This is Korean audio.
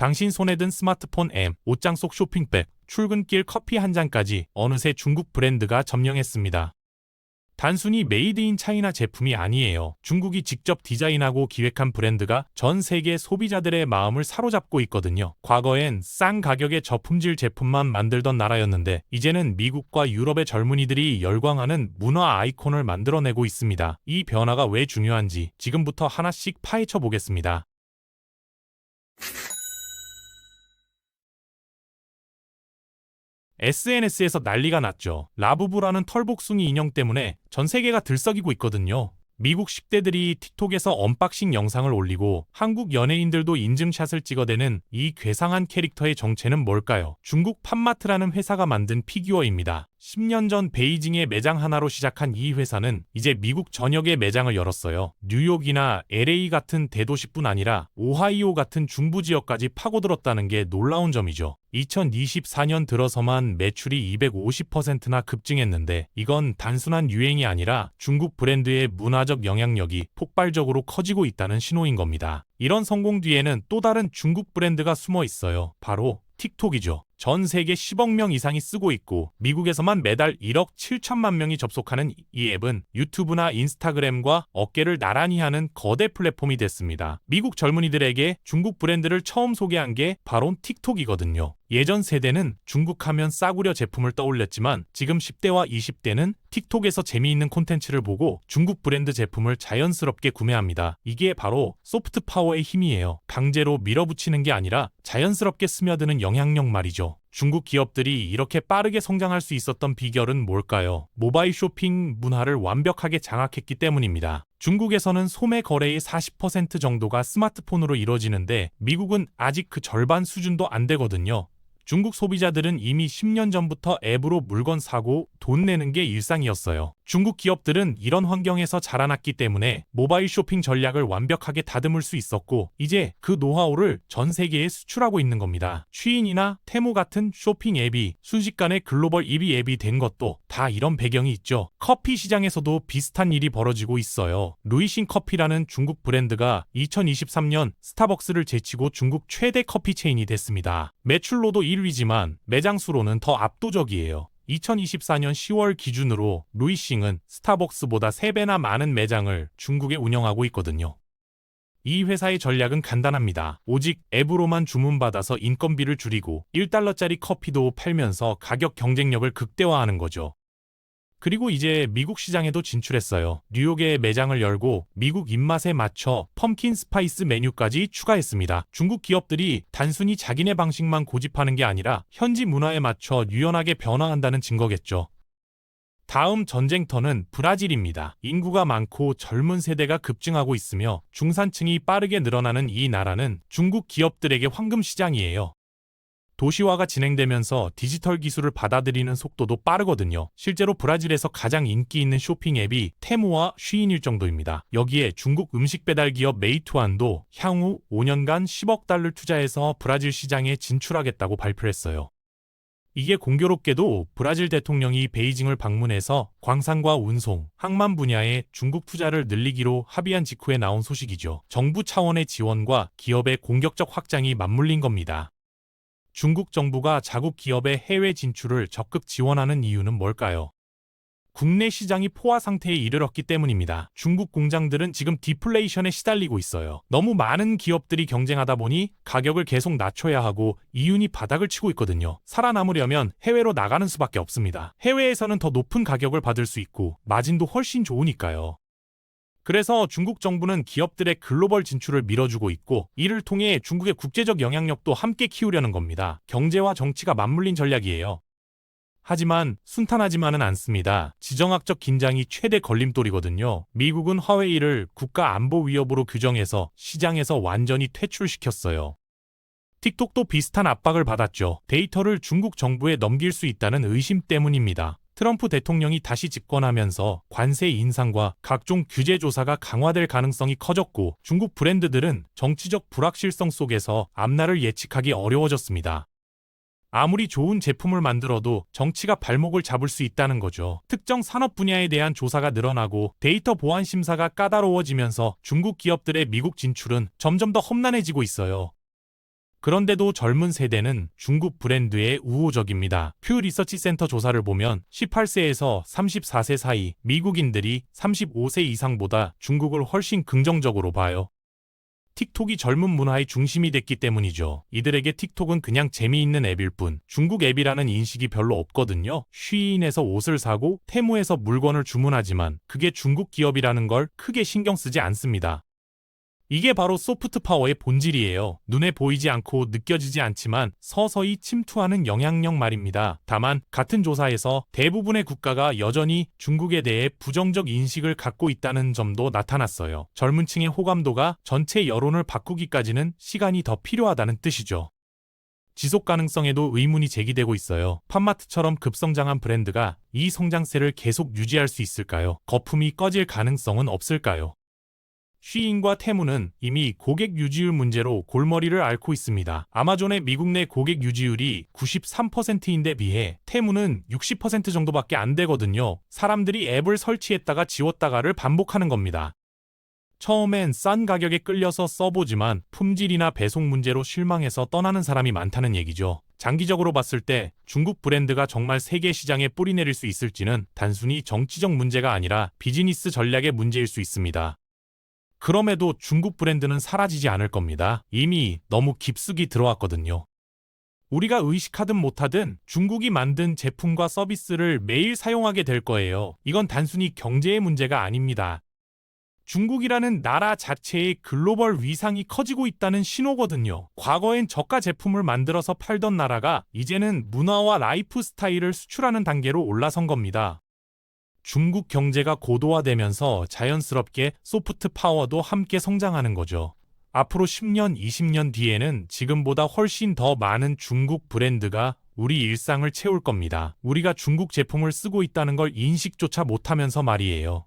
당신 손에 든 스마트폰 M, 옷장 속 쇼핑백, 출근길 커피 한 잔까지 어느새 중국 브랜드가 점령했습니다. 단순히 메이드 인 차이나 제품이 아니에요. 중국이 직접 디자인하고 기획한 브랜드가 전 세계 소비자들의 마음을 사로잡고 있거든요. 과거엔 싼 가격의 저품질 제품만 만들던 나라였는데 이제는 미국과 유럽의 젊은이들이 열광하는 문화 아이콘을 만들어내고 있습니다. 이 변화가 왜 중요한지 지금부터 하나씩 파헤쳐 보겠습니다. SNS에서 난리가 났죠. 라부부라는 털복숭이 인형 때문에 전 세계가 들썩이고 있거든요. 미국 10대들이 틱톡에서 언박싱 영상을 올리고 한국 연예인들도 인증샷을 찍어대는 이 괴상한 캐릭터의 정체는 뭘까요? 중국 팜마트라는 회사가 만든 피규어입니다. 10년 전 베이징의 매장 하나로 시작한 이 회사는 이제 미국 전역에 매장을 열었어요. 뉴욕이나 LA 같은 대도시뿐 아니라 오하이오 같은 중부 지역까지 파고들었다는 게 놀라운 점이죠. 2024년 들어서만 매출이 250%나 급증했는데 이건 단순한 유행이 아니라 중국 브랜드의 문화적 영향력이 폭발적으로 커지고 있다는 신호인 겁니다. 이런 성공 뒤에는 또 다른 중국 브랜드가 숨어 있어요. 바로 틱톡이죠. 전 세계 10억 명 이상이 쓰고 있고 미국에서만 매달 1억 7천만 명이 접속하는 이 앱은 유튜브나 인스타그램과 어깨를 나란히 하는 거대 플랫폼이 됐습니다. 미국 젊은이들에게 중국 브랜드를 처음 소개한 게 바로 틱톡이거든요. 예전 세대는 중국 하면 싸구려 제품을 떠올렸지만 지금 10대와 20대는 틱톡에서 재미있는 콘텐츠를 보고 중국 브랜드 제품을 자연스럽게 구매합니다. 이게 바로 소프트 파워의 힘이에요. 강제로 밀어붙이는 게 아니라 자연스럽게 스며드는 영향력 말이죠. 중국 기업들이 이렇게 빠르게 성장할 수 있었던 비결은 뭘까요? 모바일 쇼핑 문화를 완벽하게 장악했기 때문입니다. 중국에서는 소매 거래의 40% 정도가 스마트폰으로 이루어지는데 미국은 아직 그 절반 수준도 안 되거든요. 중국 소비자들은 이미 10년 전부터 앱으로 물건 사고 돈 내는 게 일상이었어요. 중국 기업들은 이런 환경에서 자라났기 때문에 모바일 쇼핑 전략을 완벽하게 다듬을 수 있었고 이제 그 노하우를 전 세계에 수출하고 있는 겁니다. 쉬인이나 테무 같은 쇼핑 앱이 순식간에 글로벌 1위 앱이 된 것도 다 이런 배경이 있죠. 커피 시장에서도 비슷한 일이 벌어지고 있어요. 루이싱 커피라는 중국 브랜드가 2023년 스타벅스를 제치고 중국 최대 커피 체인이 됐습니다. 매출로도 1위지만 매장 수로는 더 압도적이에요. 2024년 10월 기준으로 루이싱은 스타벅스보다 3배나 많은 매장을 중국에 운영하고 있거든요. 이 회사의 전략은 간단합니다. 오직 앱으로만 주문받아서 인건비를 줄이고 1달러짜리 커피도 팔면서 가격 경쟁력을 극대화하는 거죠. 그리고 이제 미국 시장에도 진출했어요. 뉴욕에 매장을 열고 미국 입맛에 맞춰 펌킨 스파이스 메뉴까지 추가했습니다. 중국 기업들이 단순히 자기네 방식만 고집하는 게 아니라 현지 문화에 맞춰 유연하게 변화한다는 증거겠죠. 다음 전쟁터는 브라질입니다. 인구가 많고 젊은 세대가 급증하고 있으며 중산층이 빠르게 늘어나는 이 나라는 중국 기업들에게 황금 시장이에요. 도시화가 진행되면서 디지털 기술을 받아들이는 속도도 빠르거든요. 실제로 브라질에서 가장 인기 있는 쇼핑 앱이 테무와 쉬인일 정도입니다. 여기에 중국 음식 배달 기업 메이투안도 향후 5년간 10억 달러를 투자해서 브라질 시장에 진출하겠다고 발표했어요. 이게 공교롭게도 브라질 대통령이 베이징을 방문해서 광산과 운송, 항만 분야에 중국 투자를 늘리기로 합의한 직후에 나온 소식이죠. 정부 차원의 지원과 기업의 공격적 확장이 맞물린 겁니다. 중국 정부가 자국 기업의 해외 진출을 적극 지원하는 이유는 뭘까요? 국내 시장이 포화 상태에 이르렀기 때문입니다. 중국 공장들은 지금 디플레이션에 시달리고 있어요. 너무 많은 기업들이 경쟁하다 보니 가격을 계속 낮춰야 하고 이윤이 바닥을 치고 있거든요. 살아남으려면 해외로 나가는 수밖에 없습니다. 해외에서는 더 높은 가격을 받을 수 있고 마진도 훨씬 좋으니까요. 그래서 중국 정부는 기업들의 글로벌 진출을 밀어주고 있고 이를 통해 중국의 국제적 영향력도 함께 키우려는 겁니다. 경제와 정치가 맞물린 전략이에요. 하지만 순탄하지만은 않습니다. 지정학적 긴장이 최대 걸림돌이거든요. 미국은 화웨이를 국가 안보 위협으로 규정해서 시장에서 완전히 퇴출시켰어요. 틱톡도 비슷한 압박을 받았죠. 데이터를 중국 정부에 넘길 수 있다는 의심 때문입니다. 트럼프 대통령이 다시 집권하면서 관세 인상과 각종 규제 조사가 강화될 가능성이 커졌고 중국 브랜드들은 정치적 불확실성 속에서 앞날을 예측하기 어려워졌습니다. 아무리 좋은 제품을 만들어도 정치가 발목을 잡을 수 있다는 거죠. 특정 산업 분야에 대한 조사가 늘어나고 데이터 보안 심사가 까다로워지면서 중국 기업들의 미국 진출은 점점 더 험난해지고 있어요. 그런데도 젊은 세대는 중국 브랜드에 우호적입니다. 퓨 리서치 센터 조사를 보면 18세에서 34세 사이 미국인들이 35세 이상보다 중국을 훨씬 긍정적으로 봐요. 틱톡이 젊은 문화의 중심이 됐기 때문이죠. 이들에게 틱톡은 그냥 재미있는 앱일 뿐 중국 앱이라는 인식이 별로 없거든요. 쉬인에서 옷을 사고 테무에서 물건을 주문하지만 그게 중국 기업이라는 걸 크게 신경 쓰지 않습니다. 이게 바로 소프트 파워의 본질이에요. 눈에 보이지 않고 느껴지지 않지만 서서히 침투하는 영향력 말입니다. 다만 같은 조사에서 대부분의 국가가 여전히 중국에 대해 부정적 인식을 갖고 있다는 점도 나타났어요. 젊은 층의 호감도가 전체 여론을 바꾸기까지는 시간이 더 필요하다는 뜻이죠. 지속 가능성에도 의문이 제기되고 있어요. 팜마트처럼 급성장한 브랜드가 이 성장세를 계속 유지할 수 있을까요? 거품이 꺼질 가능성은 없을까요? 쉬인과 테무는 이미 고객 유지율 문제로 골머리를 앓고 있습니다. 아마존의 미국 내 고객 유지율이 93%인데 비해 테무는 60% 정도밖에 안 되거든요. 사람들이 앱을 설치했다가 지웠다가를 반복하는 겁니다. 처음엔 싼 가격에 끌려서 써보지만 품질이나 배송 문제로 실망해서 떠나는 사람이 많다는 얘기죠. 장기적으로 봤을 때 중국 브랜드가 정말 세계 시장에 뿌리 내릴 수 있을지는 단순히 정치적 문제가 아니라 비즈니스 전략의 문제일 수 있습니다. 그럼에도 중국 브랜드는 사라지지 않을 겁니다. 이미 너무 깊숙이 들어왔거든요. 우리가 의식하든 못하든 중국이 만든 제품과 서비스를 매일 사용하게 될 거예요. 이건 단순히 경제의 문제가 아닙니다. 중국이라는 나라 자체의 글로벌 위상이 커지고 있다는 신호거든요. 과거엔 저가 제품을 만들어서 팔던 나라가 이제는 문화와 라이프 스타일을 수출하는 단계로 올라선 겁니다. 중국 경제가 고도화되면서 자연스럽게 소프트 파워도 함께 성장하는 거죠. 앞으로 10년, 20년 뒤에는 지금보다 훨씬 더 많은 중국 브랜드가 우리 일상을 채울 겁니다. 우리가 중국 제품을 쓰고 있다는 걸 인식조차 못하면서 말이에요.